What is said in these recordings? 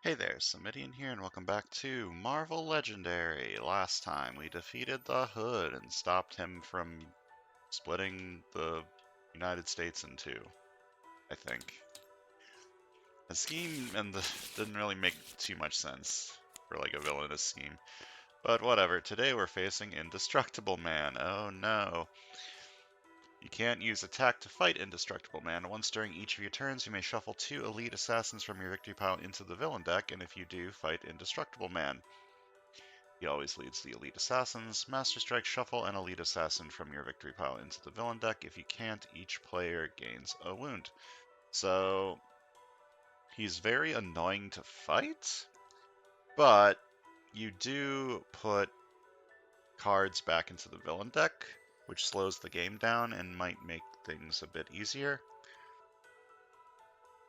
Hey there, Samitian here, and welcome back to Marvel Legendary. Last time we defeated the Hood and stopped him from splitting the United States in two, I think. The scheme and the didn't really make too much sense for like a villainous scheme. But whatever, today we're facing Indestructible Man. Oh no. You can't use attack to fight Indestructible Man. Once during each of your turns, you may shuffle 2 Elite Assassins from your victory pile into the villain deck, and if you do, fight Indestructible Man. He always leads the Elite Assassins. Master Strike, shuffle an Elite Assassin from your victory pile into the villain deck. If you can't, each player gains a wound. So, he's very annoying to fight, but you do put cards back into the villain deck, which slows the game down and might make things a bit easier.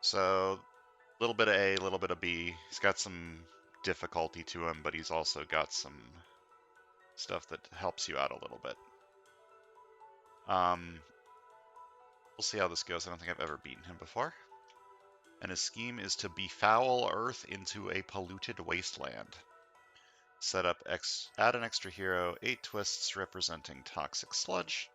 So, a little bit of A, a little bit of B. He's got some difficulty to him, but he's also got some stuff that helps you out a little bit. We'll see how this goes. I don't think I've ever beaten him before. And his scheme is to befoul Earth into a polluted wasteland. Add an extra hero, 8 twists representing toxic sludge.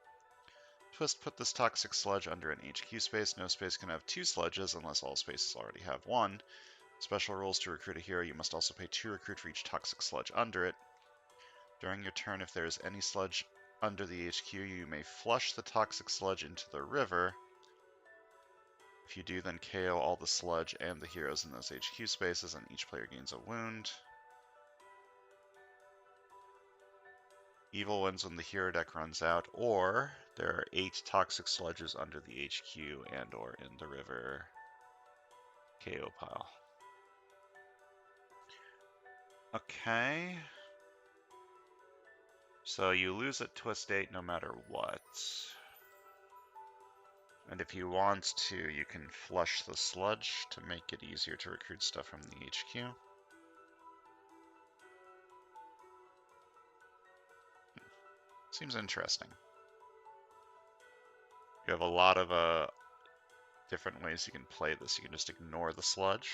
Twist, put this toxic sludge under an HQ space. No space can have 2 sludges unless all spaces already have 1. Special rules: to recruit a hero, you must also pay 2 recruit for each toxic sludge under it. During your turn, if there is any sludge under the HQ, you may flush the toxic sludge into the river. If you do, then KO all the sludge and the heroes in those HQ spaces, and each player gains a wound. Evil wins when the hero deck runs out, or there are 8 toxic sludges under the HQ and or in the river KO pile. Okay. So you lose at twist 8 no matter what. And if you want to, you can flush the sludge to make it easier to recruit stuff from the HQ. Seems interesting. You have a lot of different ways you can play this. You can just ignore the sludge.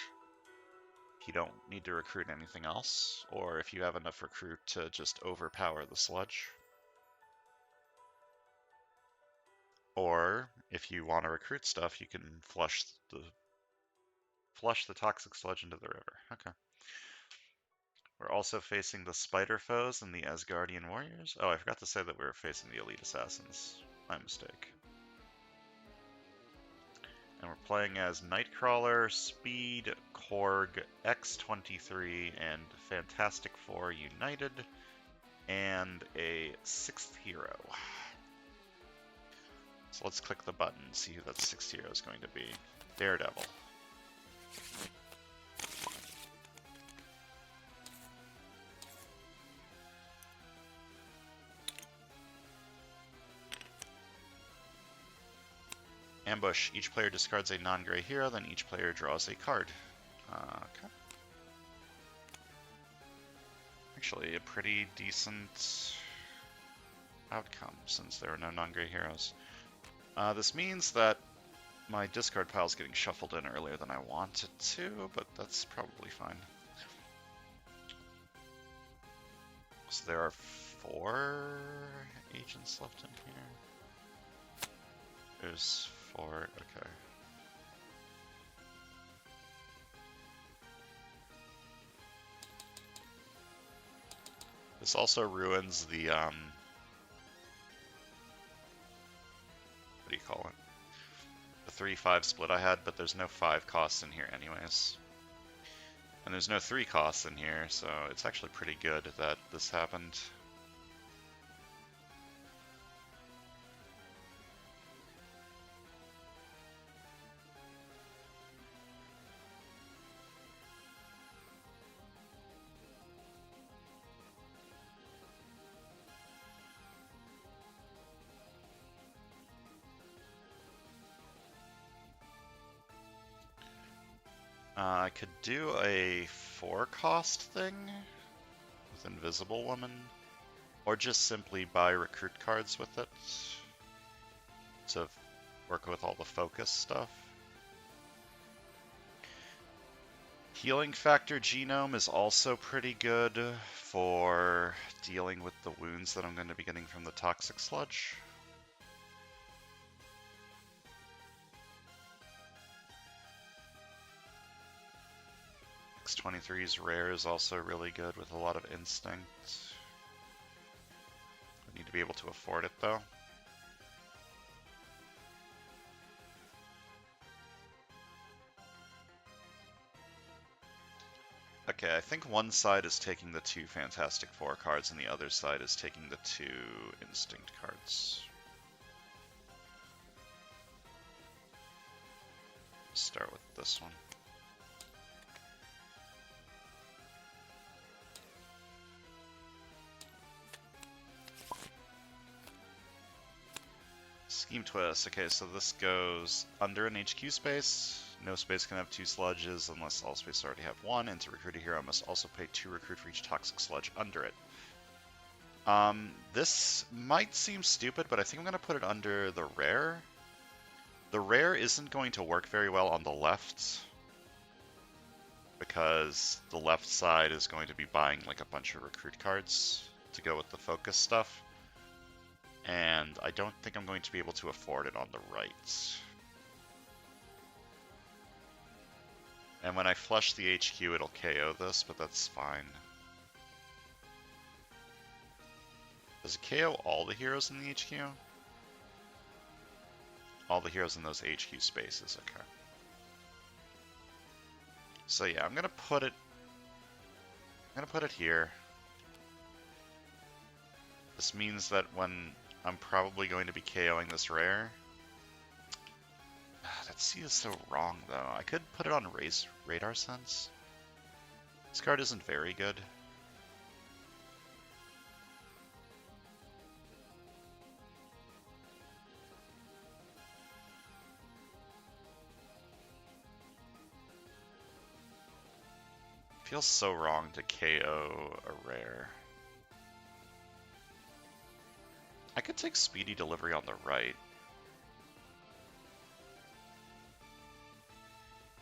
You don't need to recruit anything else, or if you have enough recruit to just overpower the sludge. Or if you want to recruit stuff, you can flush the toxic sludge into the river. Okay. We're also facing the Spider Foes and the Asgardian Warriors. Oh, I forgot to say that we were facing the Elite Assassins. My mistake. And we're playing as Nightcrawler, Speed, Korg, X-23, and Fantastic Four United, and a 6th hero. So let's click the button and see who that 6th hero is going to be. Daredevil. Ambush. Each player discards a non-gray hero, then each player draws a card. Okay. Actually, a pretty decent outcome, since there are no non-gray heroes. This means that my discard pile is getting shuffled in earlier than I want it to, but that's probably fine. So there are 4 agents left in here. There's 4, okay. This also ruins the, what do you call it? The 3-5 split I had, but there's no 5 costs in here anyways. And there's no 3 costs in here, so it's actually pretty good that this happened. I could do a 4-cost thing with Invisible Woman, or just simply buy recruit cards with it to work with all the focus stuff. Healing Factor Genome is also pretty good for dealing with the wounds that I'm going to be getting from the Toxic Sludge. X23's Rare is also really good with a lot of Instinct. I need to be able to afford it though. Okay, I think one side is taking the 2 Fantastic Four cards and the other side is taking the 2 Instinct cards. Start with this one. Scheme Twist. Okay, so this goes under an HQ space. No space can have 2 sludges unless all spaces already have 1. And to recruit a hero, I must also pay 2 recruit for each toxic sludge under it. This might seem stupid, but I think I'm going to put it under the rare. The rare isn't going to work very well on the left, because the left side is going to be buying like a bunch of recruit cards to go with the focus stuff. And I don't think I'm going to be able to afford it on the right. And when I flush the HQ, it'll KO this, but that's fine. Does it KO all the heroes in the HQ? All the heroes in those HQ spaces, okay. So yeah, I'm gonna put it here. This means that when I'm probably going to be KOing this rare. That C is so wrong, though. I could put it on Radar Sense. This card isn't very good. Feels so wrong to KO a rare. I could take Speedy Delivery on the right.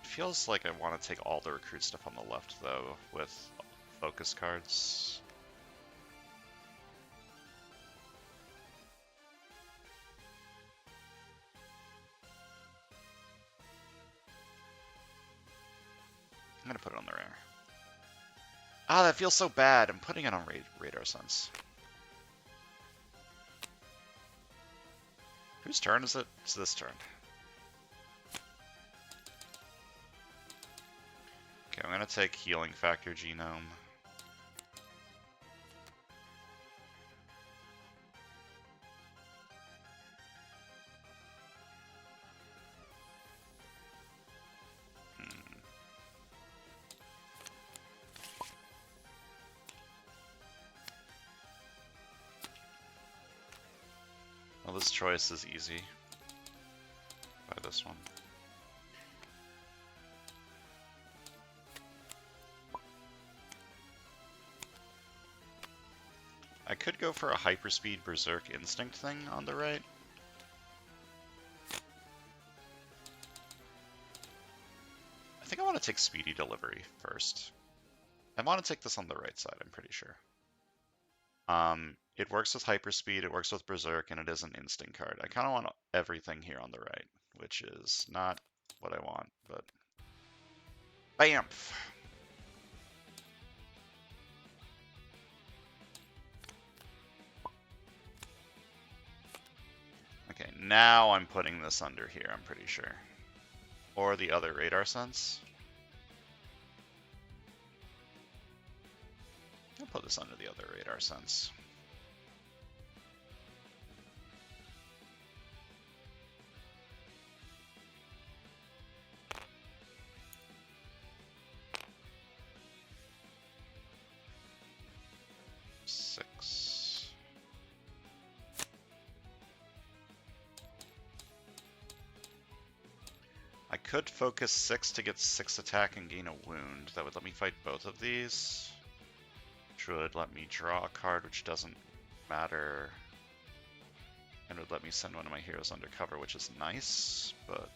It feels like I want to take all the recruit stuff on the left, though, with focus cards. I'm gonna put it on the rare. Ah, that feels so bad. I'm putting it on Radar Sense. Whose turn is it? It's this turn. Okay, I'm gonna take Healing Factor Genome. Well, this choice is easy. By this one. I could go for a Hyperspeed Berserk Instinct thing on the right. I think I want to take Speedy Delivery first. I want to take this on the right side, I'm pretty sure. It works with Hyperspeed, it works with Berserk, and it is an instinct card. I kind of want everything here on the right, which is not what I want, but... BAMF! Okay, now I'm putting this under here, I'm pretty sure. Or the other Radar Sense. I'll put this under the other Radar Sense. I could focus 6 to get 6 attack and gain a wound. That would let me fight both of these. Which would let me draw a card which doesn't matter. And would let me send one of my heroes undercover, which is nice, but...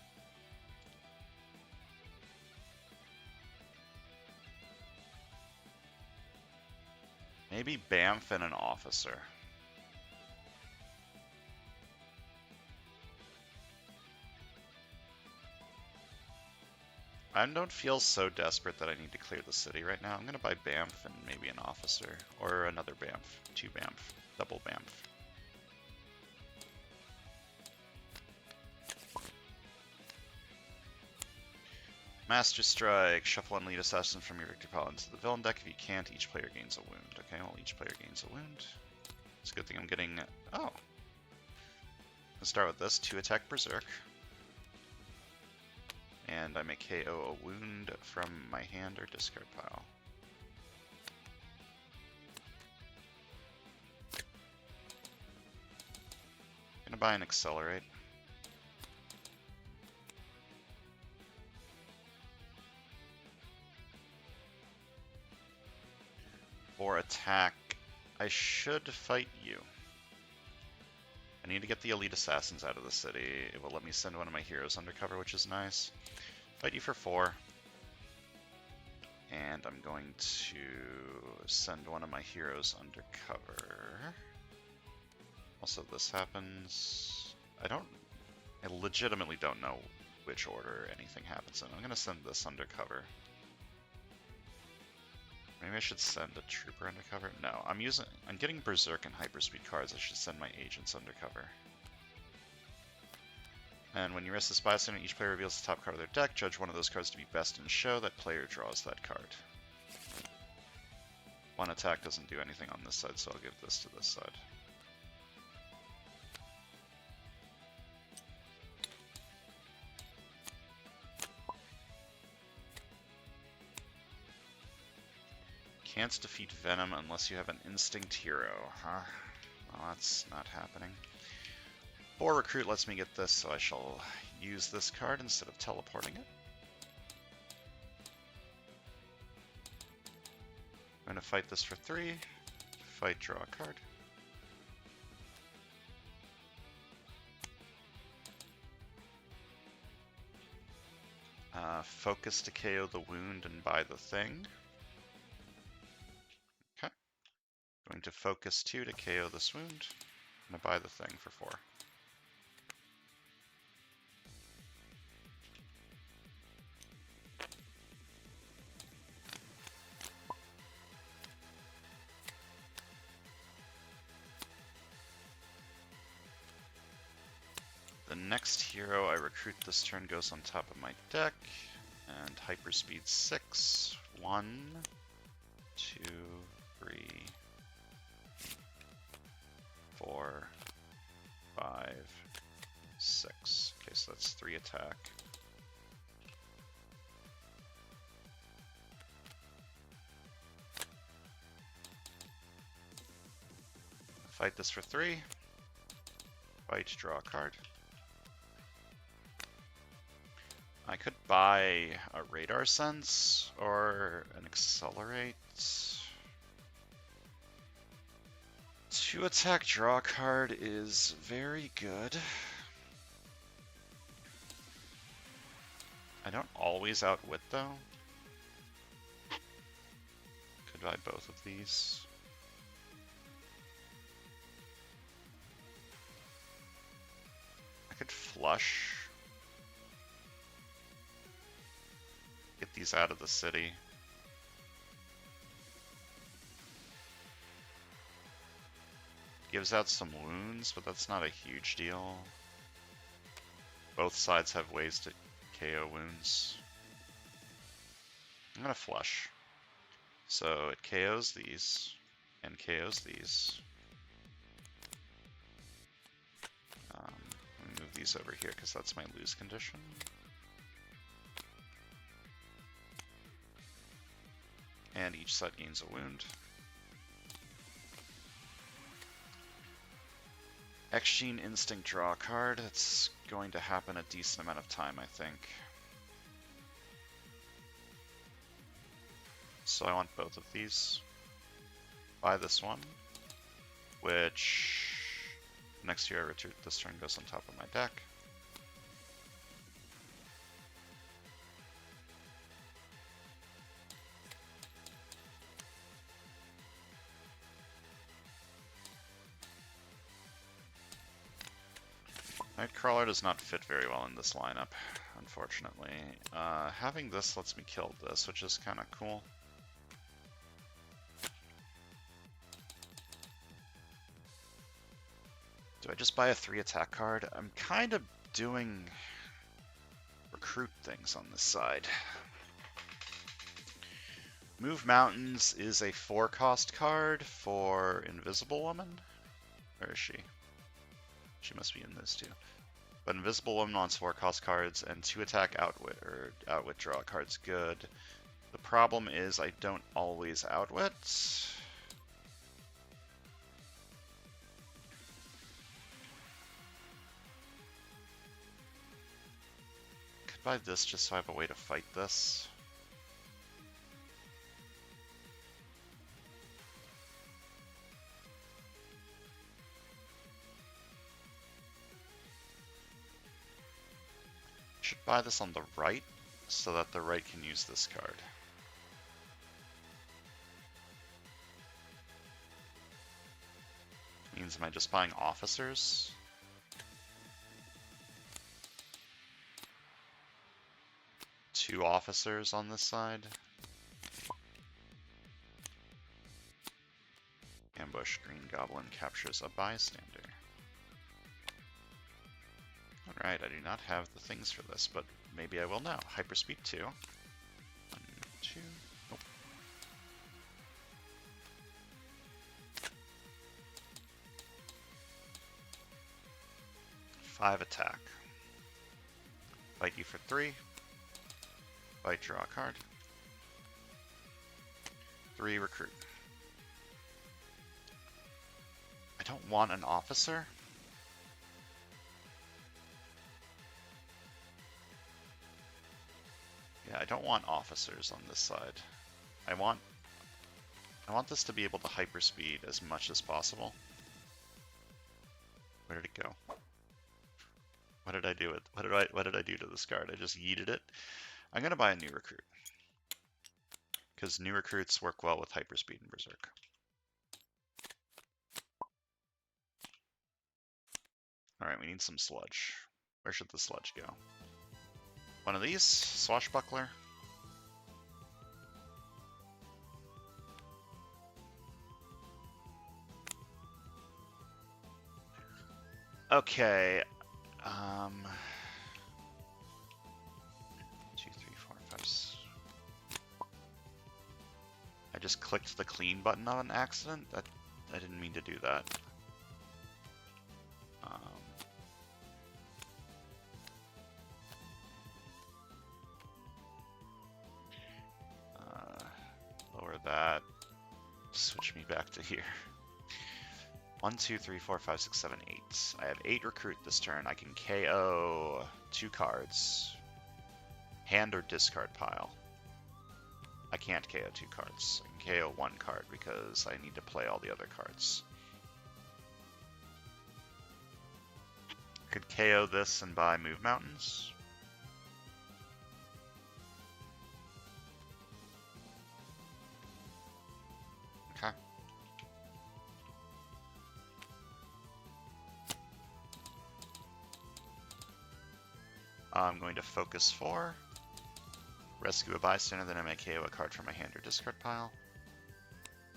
Maybe Bamf and an officer. I don't feel so desperate that I need to clear the city right now. I'm going to buy Bamf and maybe an officer. Or another Bamf. 2 Bamf. Double Bamf. Master Strike. Shuffle and lead assassin from your victory pile into the villain deck. If you can't, each player gains a wound. Okay, well, each player gains a wound. It's a good thing I'm getting... Oh. Let's start with this. 2 attack Berserk. And I may KO a wound from my hand or discard pile. I'm gonna buy an Accelerate. For attack, I should fight you. I need to get the elite assassins out of the city. It will let me send one of my heroes undercover, which is nice. Fight you for 4. And I'm going to send one of my heroes undercover. Also, this happens. I legitimately don't know which order anything happens in. I'm going to send this undercover. Maybe I should send a trooper undercover? No, I'm getting Berserk and Hyperspeed cards. I should send my agents undercover. And when you rest the Spy Center, each player reveals the top card of their deck. Judge one of those cards to be best in show. That player draws that card. One attack doesn't do anything on this side, so I'll give this to this side. Can't defeat Venom unless you have an Instinct hero, huh? Well, that's not happening. 4 Recruit lets me get this, so I shall use this card instead of teleporting it. I'm going to fight this for 3. Fight, draw a card. Focus to KO the wound and buy the thing. Okay. Going to focus 2 to KO this wound. I'm going to buy the thing for 4. The next hero I recruit this turn goes on top of my deck, and Hyperspeed 6. 1, 2, 3, 4, 5, 6. Okay, so that's 3 attack. Fight this for 3. Fight, draw a card. I could buy a Radar Sense or an Accelerate. 2 attack, draw a card is very good. I don't always outwit though. Could buy both of these. I could flush. Get these out of the city. Gives out some wounds, but that's not a huge deal. Both sides have ways to KO wounds. I'm gonna flush. So it KOs these, and KOs these. Let me move these over here because that's my lose condition. And each side gains a wound. X-Gene Instinct, draw a card. That's going to happen a decent amount of time, I think. So I want both of these. Buy this one, which next year I retreat this turn goes on top of my deck. Nightcrawler does not fit very well in this lineup, unfortunately. Having this lets me kill this, which is kind of cool. Do I just buy a 3 attack card? I'm kind of doing recruit things on this side. Move Mountains is a 4-cost card for Invisible Woman. Where is she? She must be in this too. But Invisible Woman wants 4-cost cards, and 2 attack outwit or outwit draw cards good. The problem is I don't always outwit. Could buy this just so I have a way to fight this. Should buy this on the right so that the right can use this card. Means am I just buying officers? Two officers on this side. Ambush Green Goblin captures a bystander. Alright, I do not have the things for this, but maybe I will now. Hyperspeed 2. 1, 2. Nope. Five attack. Bite you for 3. Bite, draw a card. 3 recruit. I don't want an officer. Yeah, I don't want officers on this side. I want this to be able to hyperspeed as much as possible. Where did it go? What did I do with what did I do to this card? I just yeeted it. I'm gonna buy a new recruit. Because new recruits work well with hyperspeed and berserk. Alright, we need some sludge. Where should the sludge go? One of these, swashbuckler. Okay. 2, 3, 4, 5. I just clicked the clean button on accident. I didn't mean to do that. Lower that. Switch me back to here. 1, 2, 3, 4, 5, 6, 7, 8. I have 8 recruit this turn. I can KO 2 cards. Hand or discard pile. I can't KO 2 cards. I can KO 1 card because I need to play all the other cards. I could KO this and buy Move Mountains. Okay. I'm going to focus 4. Rescue a bystander, then I may KO a card from my hand or discard pile.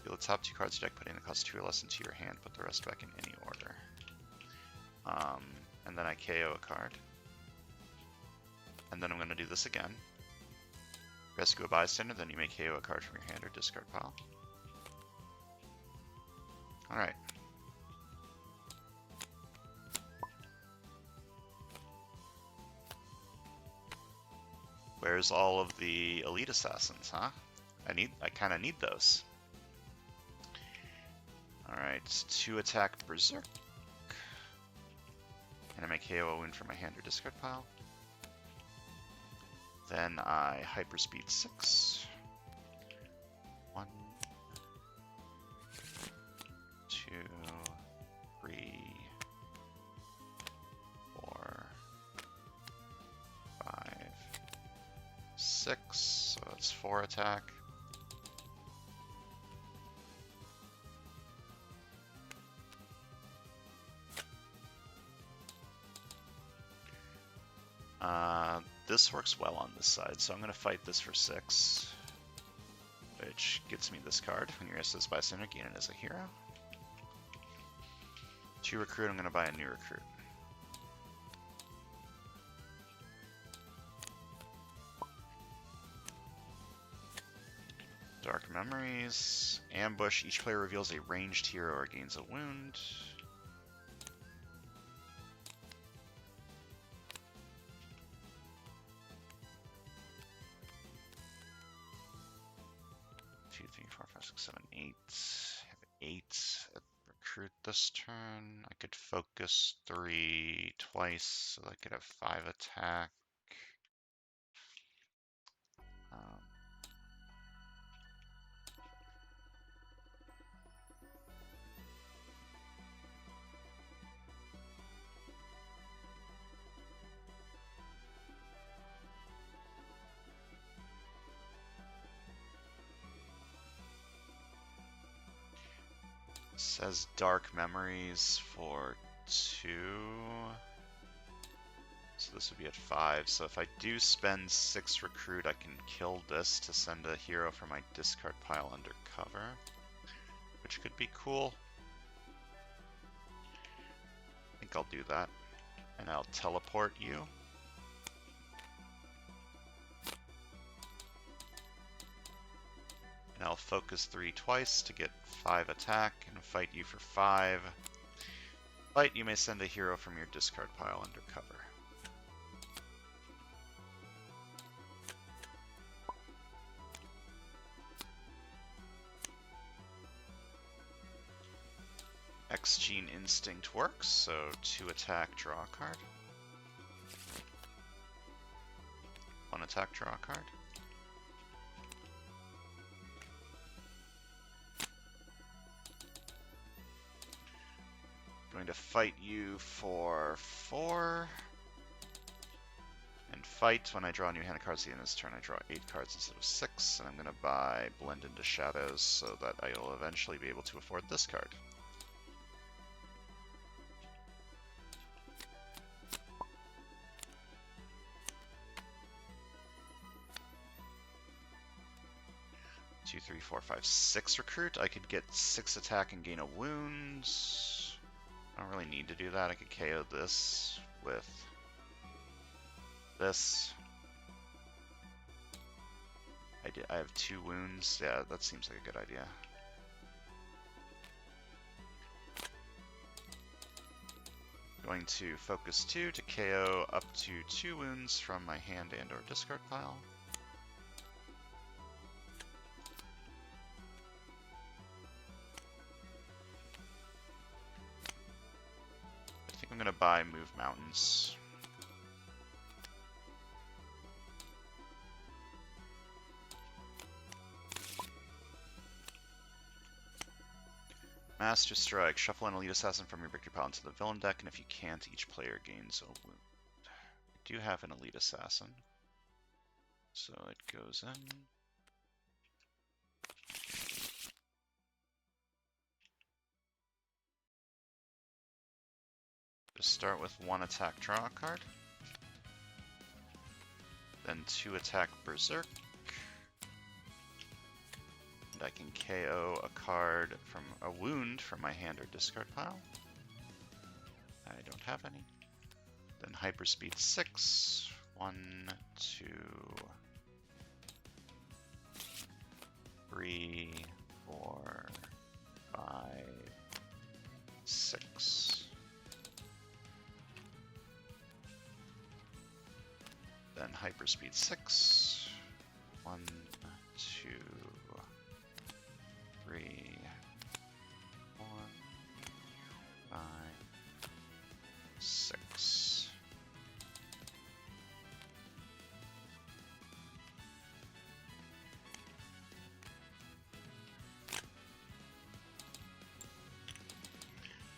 Deal the top 2 cards of deck, putting the cost 2 or less into your hand, put the rest back in any order. And then I KO a card. And then I'm going to do this again. Rescue a bystander, then you may KO a card from your hand or discard pile. Alright. Where's all of the elite assassins, huh? I kind of need those. Alright, 2 attack berserk. And I make KO a win from my hand or discard pile. Then I hyperspeed 6. 1, 2, 3, 4, 5, 6. So that's 4 attack. This works well on this side, so I'm going to fight this for 6, which gets me this card. When you're SS Bystander, gain it as a hero. 2 recruit, I'm going to buy a new recruit. Dark Memories. Ambush. Each player reveals a ranged hero or gains a wound. Two, three, four, five, six, seven, 8. I have 8. Recruit this turn. I could focus 3 twice, so I could have 5 attack. Says Dark Memories for 2. So this would be at 5. So if I do spend 6 recruit, I can kill this to send a hero from my discard pile under cover, which could be cool. I think I'll do that. And I'll teleport you. And I'll focus 3 twice to get 5 attack and fight you for 5. Fight, you may send a hero from your discard pile under cover. X-Gene Instinct works, so 2 attack, draw a card. 1 attack, draw a card. I'm going to fight you for 4. And fight, when I draw a new hand of cards at the end of this turn, I draw 8 cards instead of 6. And I'm going to buy Blend into Shadows so that I will eventually be able to afford this card. Two, 3, 4, 5, 6 recruit. I could get 6 attack and gain a wound. I don't really need to do that. I could KO this with this. I have 2 wounds. Yeah, that seems like a good idea. Going to focus 2 to KO up to 2 wounds from my hand and or discard pile. I'm going to buy Move Mountains. Master Strike. Shuffle an Elite Assassin from your victory pile into the villain deck, and if you can't, each player gains a wound. I do have an Elite Assassin, so it goes in. Just start with 1 attack, draw a card. Then 2 attack, Berserk. And I can KO a card from a wound from my hand or discard pile. I don't have any. Then Hyperspeed 6. 1, 2, 3, 4, 5, 6. Then Hyperspeed 6. 1, 2, 3, 4, 5, 6.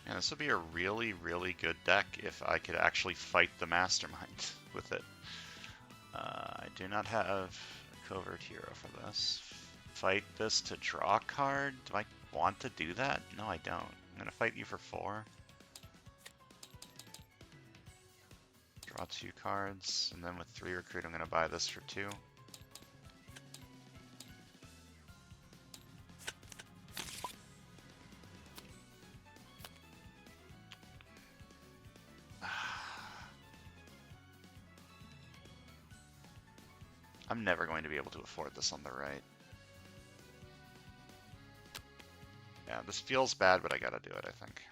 And this would be a really, really good deck if I could actually fight the Mastermind with it. I do not have a covert hero for this. Fight this to draw a card? Do I want to do that? No, I don't. I'm going to fight you for 4. Draw Draw 2 cards, and then with 3 recruit, I'm going to buy this for 2. I'm never going to be able to afford this on the right. Yeah, this feels bad, but I gotta do it, I think.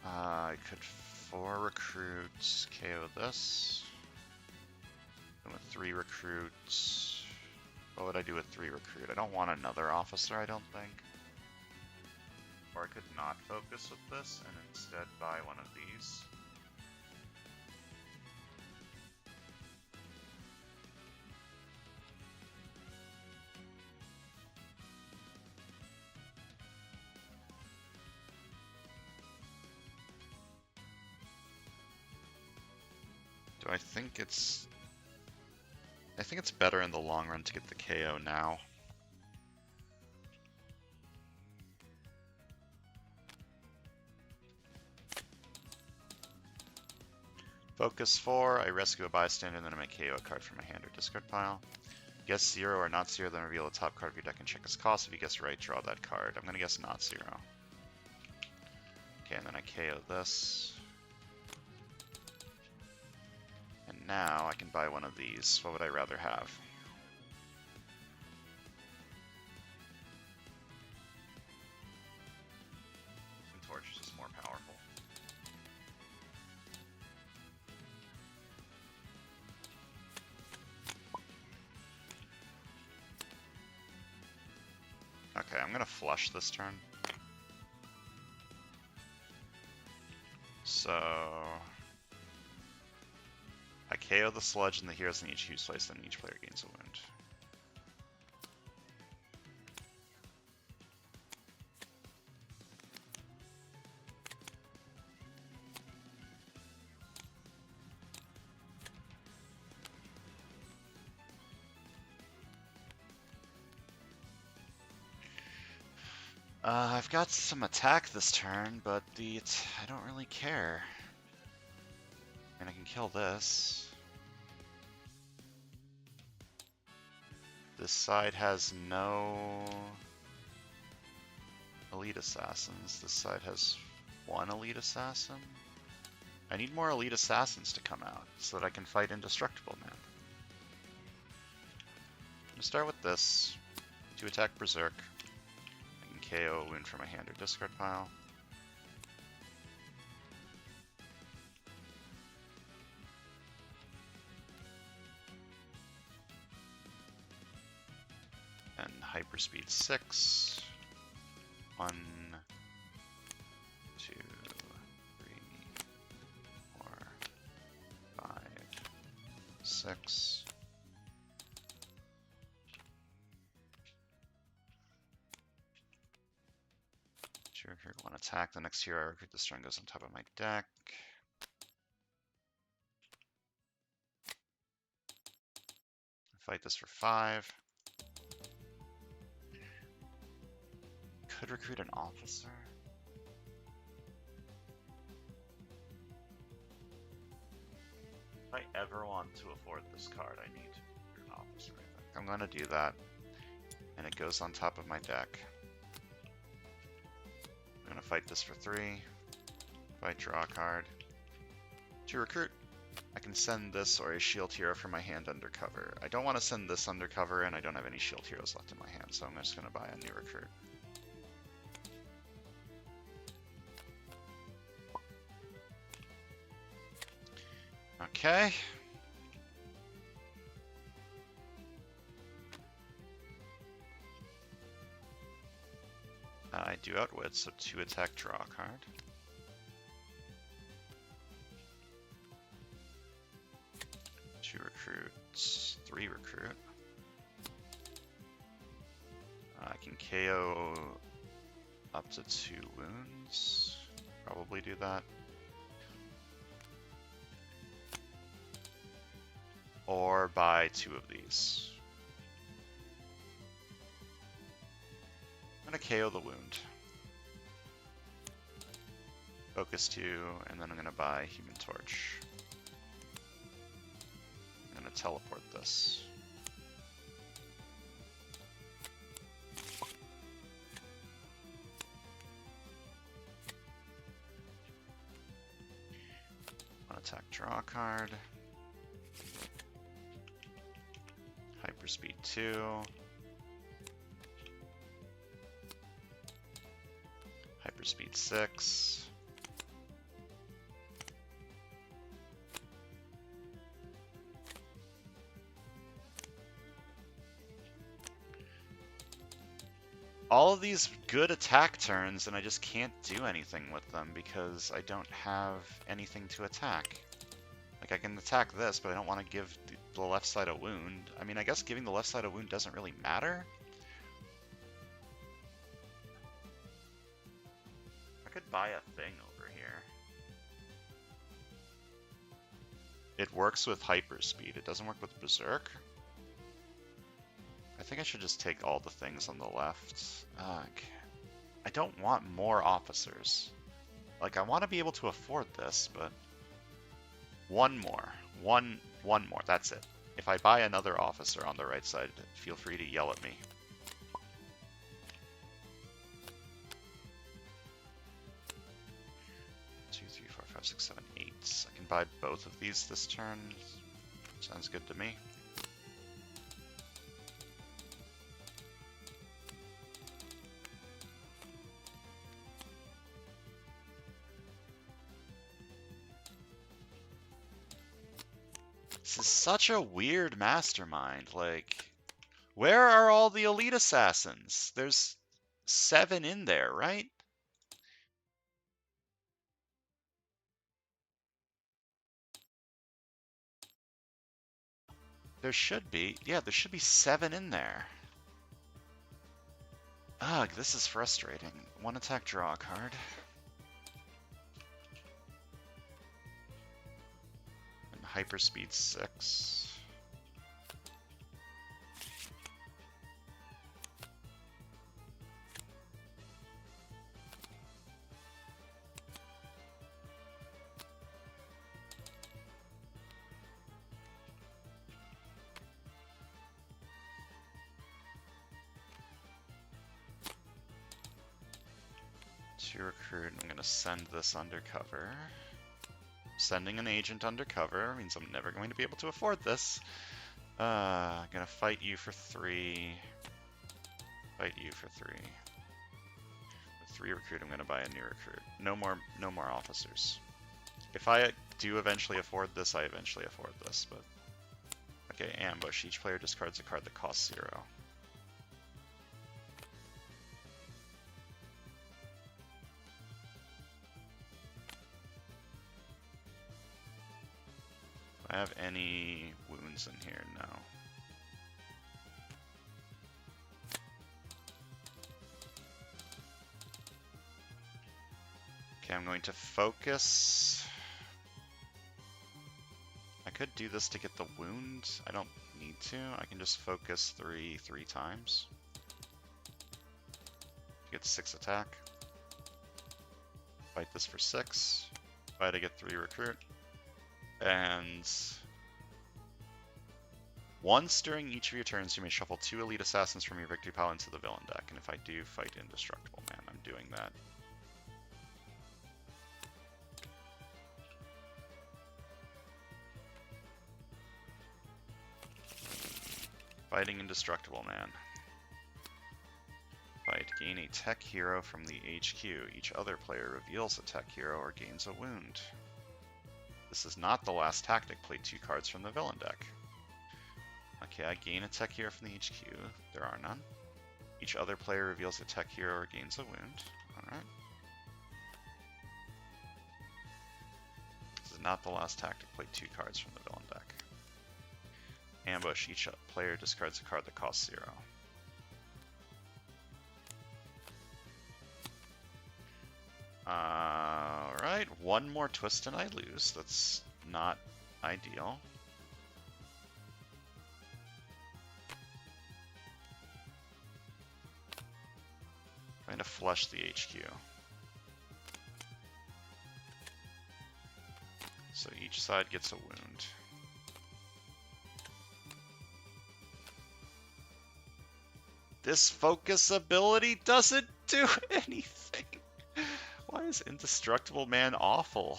I could 4 recruits, KO this. And with 3 recruits, what would I do with 3 recruit? I don't want another officer, I don't think. Or I could not focus with this and instead buy one of these. Do I think it's... I think it's better in the long run to get the KO now. Focus 4, I rescue a bystander, and then I make KO a card from my hand or discard pile. Guess 0 or not 0, then reveal the top card of your deck and check its cost. If you guess right, draw that card. I'm going to guess not 0. Okay, and then I KO this. And now I can buy one of these. What would I rather have? Torch is just more powerful. Okay, I'm gonna flush this turn. So I KO the sludge and the heroes in each use place, then each player gains a wound. I've got some attack this turn, but I don't really care. I mean, I can kill this. This side has no elite assassins. This side has 1 elite assassin. I need more elite assassins to come out so that I can fight Indestructible now. I'm gonna start with this to attack Berserk. KO a wound from my hand or discard pile. And hyperspeed 6. 1, 2, 3, 4, 5, 6. Recruit 1 attack. The next hero I recruit this turn goes on top of my deck. Fight this for 5. Could recruit an officer. If I ever want to afford this card, I need an officer. I'm going to do that. And it goes on top of my deck. I'm going to fight this for 3. If I draw a card. To recruit, I can send this or a shield hero from my hand undercover. I don't want to send this undercover, and I don't have any shield heroes left in my hand, so I'm just going to buy a new recruit. Okay. I do outwit, so 2 attack, draw a card. Two recruits, 3 recruit. I can KO up to 2 wounds. Probably do that. Or buy 2 of these. I'm gonna KO the wound. Focus 2, and then I'm going to buy Human Torch. I'm going to teleport this. One attack, draw a card. Hyperspeed 2. Hyperspeed 6. All of these good attack turns, and I just can't do anything with them because I don't have anything to attack. Like, I can attack this, but I don't want to give the left side a wound. I mean, I guess giving the left side a wound doesn't really matter. I could buy a thing over here. It works with Hyperspeed. It doesn't work with Berserk. I think I should just take all the things on the left. Ugh. I don't want more officers. Like, I want to be able to afford this, but... One more. One more. That's it. If I buy another officer on the right side, feel free to yell at me. Two, three, four, five, six, seven, 8. I can buy both of these this turn. Sounds good to me. This is such a weird mastermind. Like, where are all the elite assassins? There's 7 in there, right? There should be. Yeah, there should be 7 in there. Ugh, this is frustrating. One attack, draw a card. And hyperspeed 6. To recruit, I'm gonna send this undercover. Sending an agent undercover means I'm never going to be able to afford this. I'm gonna fight you for 3. Fight you for 3. With 3 recruit, I'm gonna buy a new recruit. No more officers. If I do eventually afford this, I eventually afford this, but... Okay, ambush. Each player discards a card that costs 0. Do I have any wounds in here? No. Okay, I'm going to focus. I could do this to get the wound. I don't need to. I can just focus 3 times. Get 6 attack. Fight this for 6. Fight to get 3 recruit. And once during each of your turns, you may shuffle 2 elite assassins from your victory pile into the villain deck. And if I do, fight Indestructible. Man, I'm doing that. Fighting Indestructible, man. Fight. Gain a tech hero from the HQ. Each other player reveals a tech hero or gains a wound. This is not the last tactic. Play 2 cards from the villain deck. Okay, I gain a tech hero from the HQ. There are none. Each other player reveals a tech hero or gains a wound. Alright. This is not the last tactic. Play 2 cards from the villain deck. Ambush. Each player discards a card that costs 0. Alright, one more twist and I lose. That's not ideal. Trying to flush the HQ. each side gets a wound. This focus ability doesn't do anything. Why is Indestructible Man awful?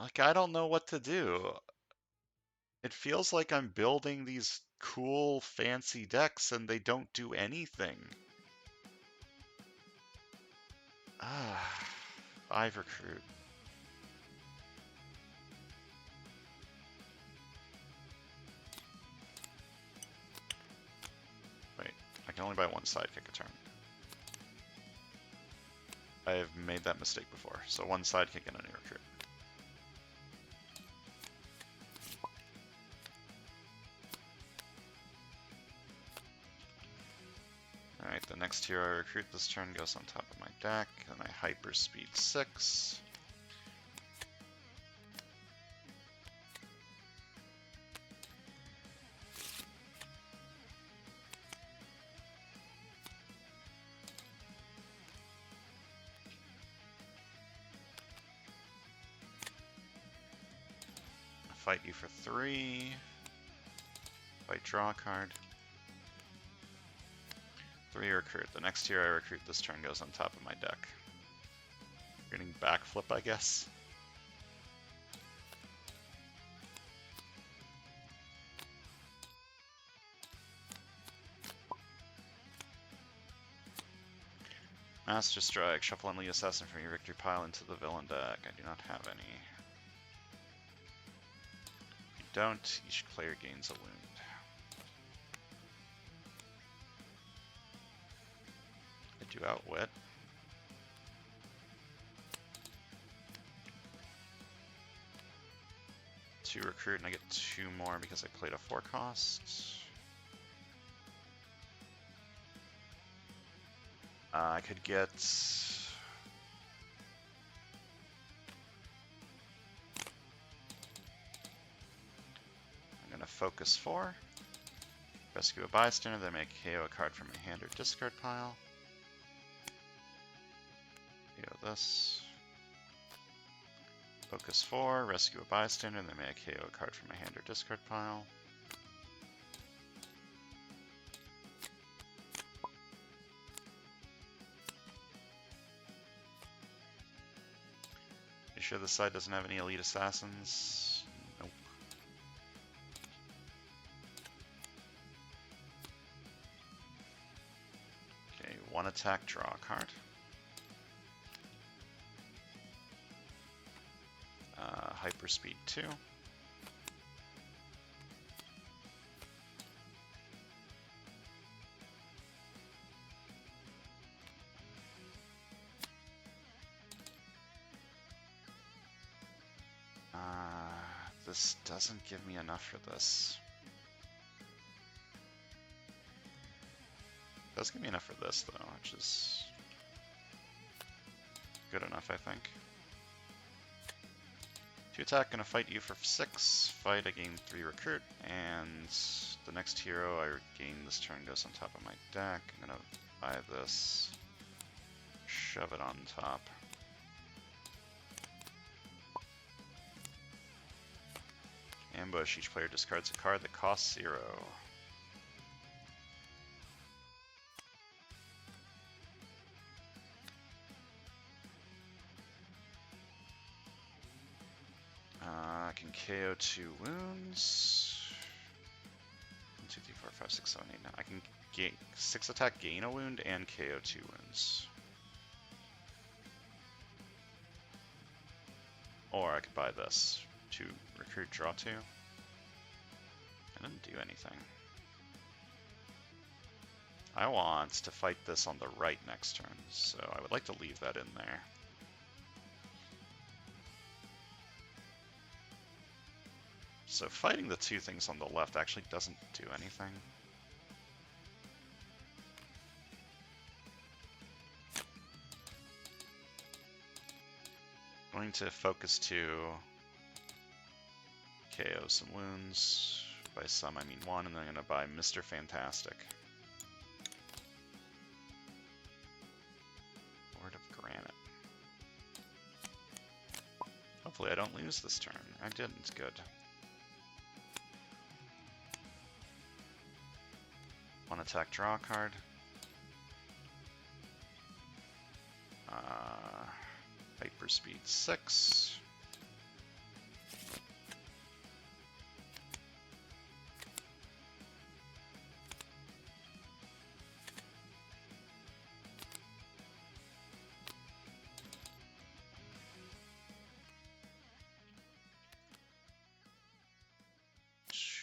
Like, I don't know what to do. It feels like I'm building these cool, fancy decks and they don't do anything. 5 recruit. Wait, I can only buy one sidekick a turn. I've made that mistake before, so one sidekick and a new recruit. Alright, the next hero I recruit this turn goes on top of my deck, and I hyper speed 6. Fight you for 3. Fight draw a card. 3 recruit. The next hero I recruit this turn goes on top of my deck. Getting backflip, I guess. Master Strike. Shuffle and lead Assassin from your victory pile into the villain deck. I do not have any. If you don't, each player gains a wound. I do outwit. Two recruit, and I get 2 more because I played a 4 cost. I could get... I'm gonna focus 4. Rescue a bystander, then make KO a card from my hand or discard pile. KO this. Focus 4, rescue a bystander, then may I KO a card from my hand or discard pile. You sure this side doesn't have any elite assassins? Nope. Okay, 1 attack, draw a card. Hyperspeed 2. This doesn't give me enough for this. It does give me enough for this though, which is good enough, I think. 2 attack, gonna fight you for 6. Fight, I gain 3 recruit, and the next hero I gain this turn goes on top of my deck. I'm gonna buy this, shove it on top. Ambush, each player discards a card that costs 0. I can KO 2 wounds. 1, 2, 3, 4, 5, 6, 7, 8, 9. I can gain 6 attack, gain a wound, and KO 2 wounds. Or I could buy this. 2 recruit, draw 2. I didn't do anything. I want to fight this on the right next turn, so I would like to leave that in there. So fighting the 2 things on the left actually doesn't do anything. I'm going to focus 2, KO some wounds. By some I mean 1, and then I'm going to buy Mr. Fantastic. Hopefully I don't lose this turn. I didn't. Good. One attack, draw a card. Hyperspeed 6.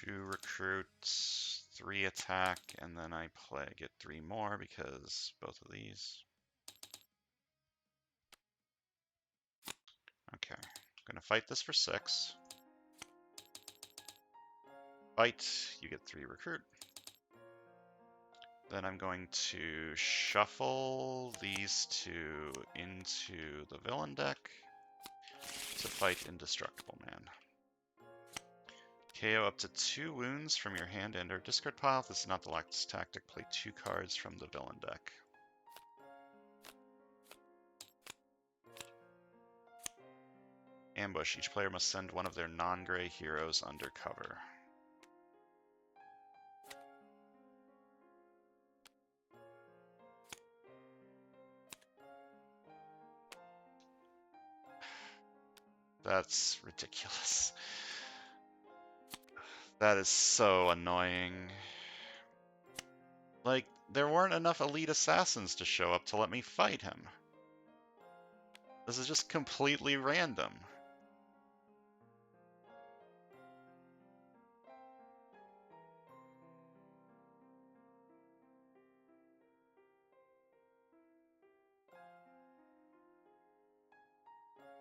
Two recruits, 3 attack, and then I get 3 more because both of these. Okay, I'm gonna fight this for 6. Fight, you get 3 recruit. Then I'm going to shuffle these 2 into the villain deck to fight Indestructible Man. KO up to 2 wounds from your hand and or discard pile. If this is not the last tactic, play 2 cards from the villain deck. Ambush. Each player must send one of their non-gray heroes under cover. That's ridiculous. That is so annoying. Like, there weren't enough elite assassins to show up to let me fight him. This is just completely random.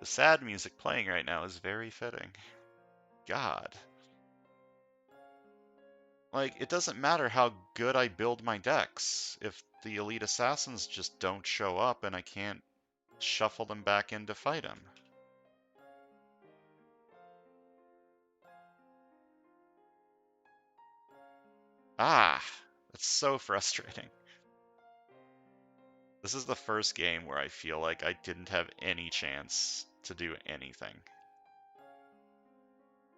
The sad music playing right now is very fitting. God. Like, it doesn't matter how good I build my decks if the elite assassins just don't show up and I can't shuffle them back in to fight him. Ah, that's so frustrating. This is the first game where I feel like I didn't have any chance to do anything.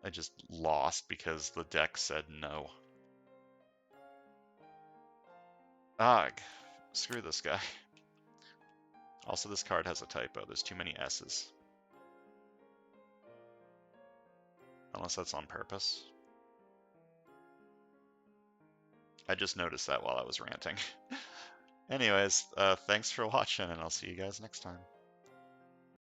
I just lost because the deck said no. Ah, screw this guy. Also, this card has a typo. There's too many S's. Unless that's on purpose. I just noticed that while I was ranting. Anyways, thanks for watching, and I'll see you guys next time.